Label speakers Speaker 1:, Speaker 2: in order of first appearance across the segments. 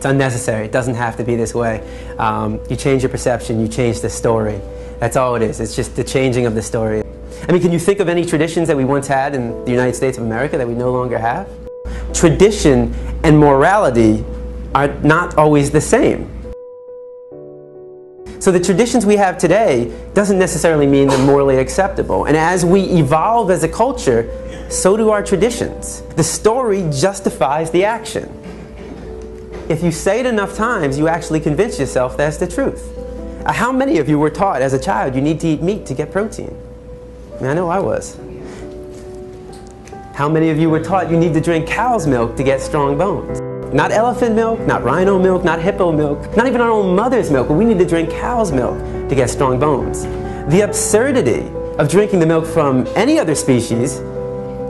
Speaker 1: It's unnecessary. It doesn't have to be this way. You change your perception, you change the story. That's all it is. It's just the changing of the story. I mean, can you think of any traditions that we once had in the United States of America that we no longer have? Tradition and morality are not always the same. So the traditions we have today doesn't necessarily mean they're morally acceptable. And as we evolve as a culture, so do our traditions. The story justifies the action. If you say it enough times, you actually convince yourself that's the truth. How many of you were taught as a child you need to eat meat to get protein? I mean, I know I was. How many of you were taught you need to drink cow's milk to get strong bones? Not elephant milk, not rhino milk, not hippo milk, not even our own mother's milk, but we need to drink cow's milk to get strong bones. The absurdity of drinking the milk from any other species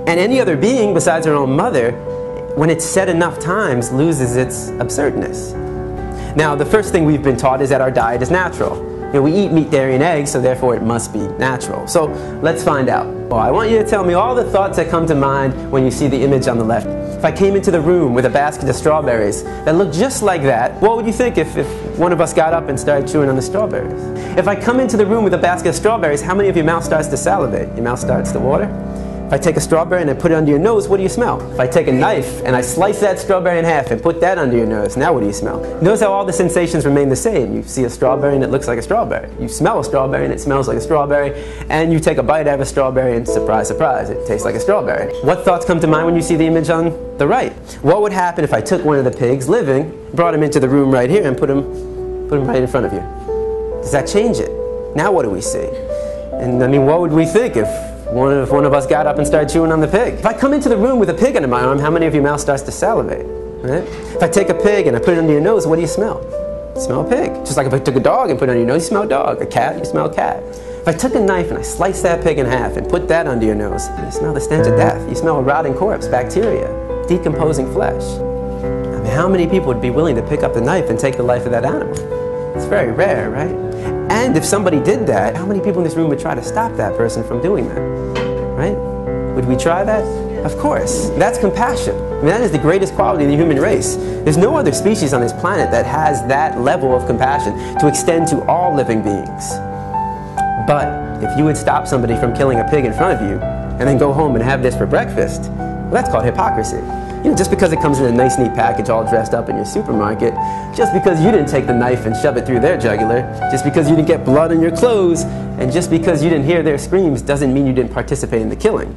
Speaker 1: and any other being besides our own mother, when it's said enough times, loses its absurdness. Now, the first thing we've been taught is that our diet is natural. You know, we eat meat, dairy, and eggs, so therefore it must be natural. So let's find out. Well, I want you to tell me all the thoughts that come to mind when you see the image on the left. If I came into the room with a basket of strawberries that looked just like that, what would you think if one of us got up and started chewing on the strawberries? If I come into the room with a basket of strawberries, how many of your mouth starts to salivate? Your mouth starts to water? If I take a strawberry and I put it under your nose, what do you smell? If I take a knife and I slice that strawberry in half and put that under your nose, now what do you smell? Notice how all the sensations remain the same. You see a strawberry and it looks like a strawberry. You smell a strawberry and it smells like a strawberry. And you take a bite out of a strawberry and surprise, surprise, it tastes like a strawberry. What thoughts come to mind when you see the image on the right? What would happen if I took one of the pigs living, brought him into the room right here and put him right in front of you? Does that change it? Now what do we see? And I mean, what would we think if one of us got up and started chewing on the pig? If I come into the room with a pig under my arm, how many of your mouth starts to salivate? Right? If I take a pig and I put it under your nose, what do you smell? You smell a pig. Just like if I took a dog and put it under your nose, you smell a dog. A cat, you smell a cat. If I took a knife and I sliced that pig in half and put that under your nose, you smell the stench of death. You smell a rotting corpse, bacteria, decomposing flesh. I mean, how many people would be willing to pick up the knife and take the life of that animal? It's very rare, right? And if somebody did that, how many people in this room would try to stop that person from doing that? Right? Would we try that? Of course. That's compassion. I mean, that is the greatest quality of the human race. There's no other species on this planet that has that level of compassion to extend to all living beings. But if you would stop somebody from killing a pig in front of you and then go home and have this for breakfast, well, that's called hypocrisy. You know, just because it comes in a nice neat package all dressed up in your supermarket, just because you didn't take the knife and shove it through their jugular, just because you didn't get blood on your clothes, and just because you didn't hear their screams doesn't mean you didn't participate in the killing.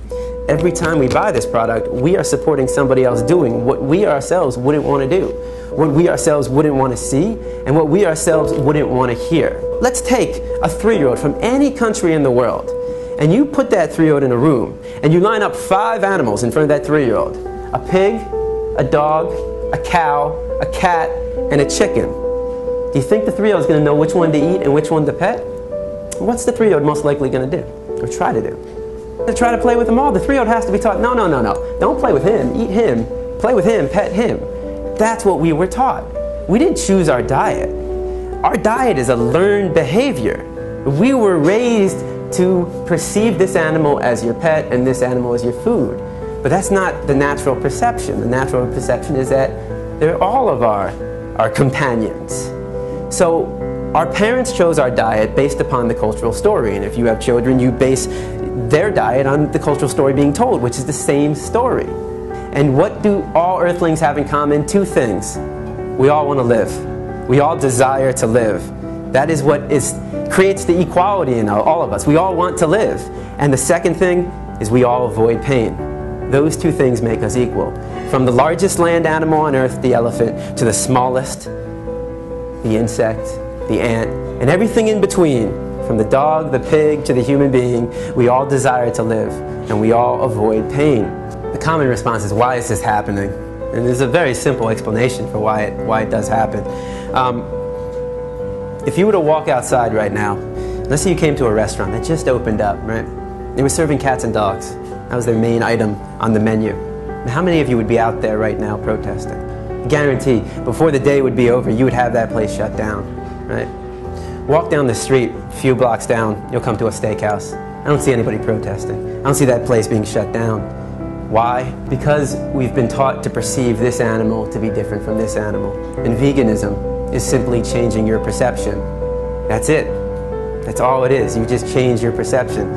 Speaker 1: Every time we buy this product, we are supporting somebody else doing what we ourselves wouldn't want to do, what we ourselves wouldn't want to see, and what we ourselves wouldn't want to hear. Let's take a 3-year-old from any country in the world, and you put that 3-year-old in a room, and you line up 5 animals in front of that 3-year-old. A pig, a dog, a cow, a cat, and a chicken. Do you think the 3-year-old is going to know which one to eat and which one to pet? What's the 3-year-old most likely going to do, or try to do? To try to play with them all. The 3-year-old has to be taught, no, no, no, no. Don't play with him, eat him, play with him, pet him. That's what we were taught. We didn't choose our diet. Our diet is a learned behavior. We were raised to perceive this animal as your pet and this animal as your food. But that's not the natural perception. The natural perception is that they're all of our companions. So our parents chose our diet based upon the cultural story. And if you have children, you base their diet on the cultural story being told, which is the same story. And what do all earthlings have in common? 2 things. We all want to live. We all desire to live. That is what creates the equality in all of us. We all want to live. And the second thing is we all avoid pain. Those 2 things make us equal. From the largest land animal on earth, the elephant, to the smallest, the insect, the ant, and everything in between, from the dog, the pig, to the human being, we all desire to live, and we all avoid pain. The common response is, why is this happening? And there's a very simple explanation for why it does happen. If you were to walk outside right now, let's say you came to a restaurant that just opened up, right? They were serving cats and dogs. That was their main item on the menu. Now, how many of you would be out there right now protesting? I guarantee, before the day would be over, you would have that place shut down, right? Walk down the street, a few blocks down, you'll come to a steakhouse. I don't see anybody protesting. I don't see that place being shut down. Why? Because we've been taught to perceive this animal to be different from this animal. And veganism is simply changing your perception. That's it. That's all it is. You just change your perception.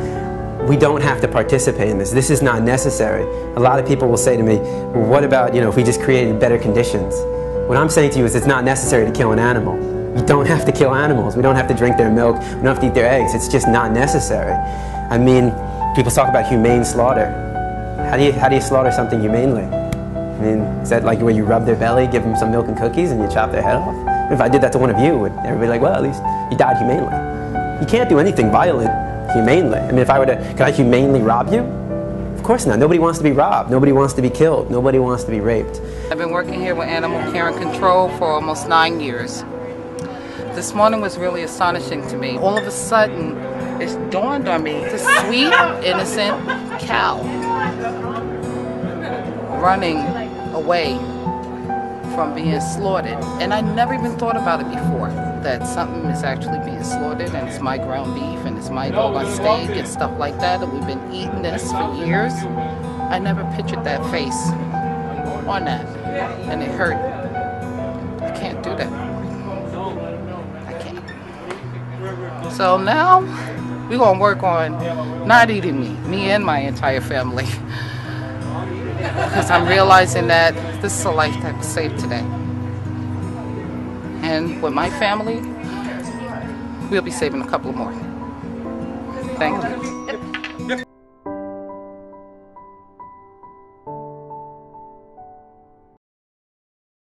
Speaker 1: We don't have to participate in this. This is not necessary. A lot of people will say to me, well, what about, if we just created better conditions? What I'm saying to you is it's not necessary to kill an animal. You don't have to kill animals. We don't have to drink their milk. We don't have to eat their eggs. It's just not necessary. I mean, people talk about humane slaughter. How do you slaughter something humanely? I mean, is that like where you rub their belly, give them some milk and cookies, and you chop their head off? If I did that to one of you, would everybody be like, well, at least you died humanely? You can't do anything violent humanely. I mean, if I were to, could I humanely rob you? Of course not. Nobody wants to be robbed. Nobody wants to be killed. Nobody wants to be raped.
Speaker 2: I've been working here with Animal Care and Control for almost 9 years. This morning was really astonishing to me. All of a sudden, it dawned on me, this sweet, innocent cow running away from being slaughtered. And I never even thought about it before, that something is actually being slaughtered and it's my ground beef and it's my dog on steak and stuff like that, and we've been eating this for years. I never pictured that face on that, and it hurt. I can't do that. I can't. So now we're gonna work on not eating me and my entire family. Because I'm realizing that this is a life that was saved today. And with my family, we'll be saving a couple more. Thank you.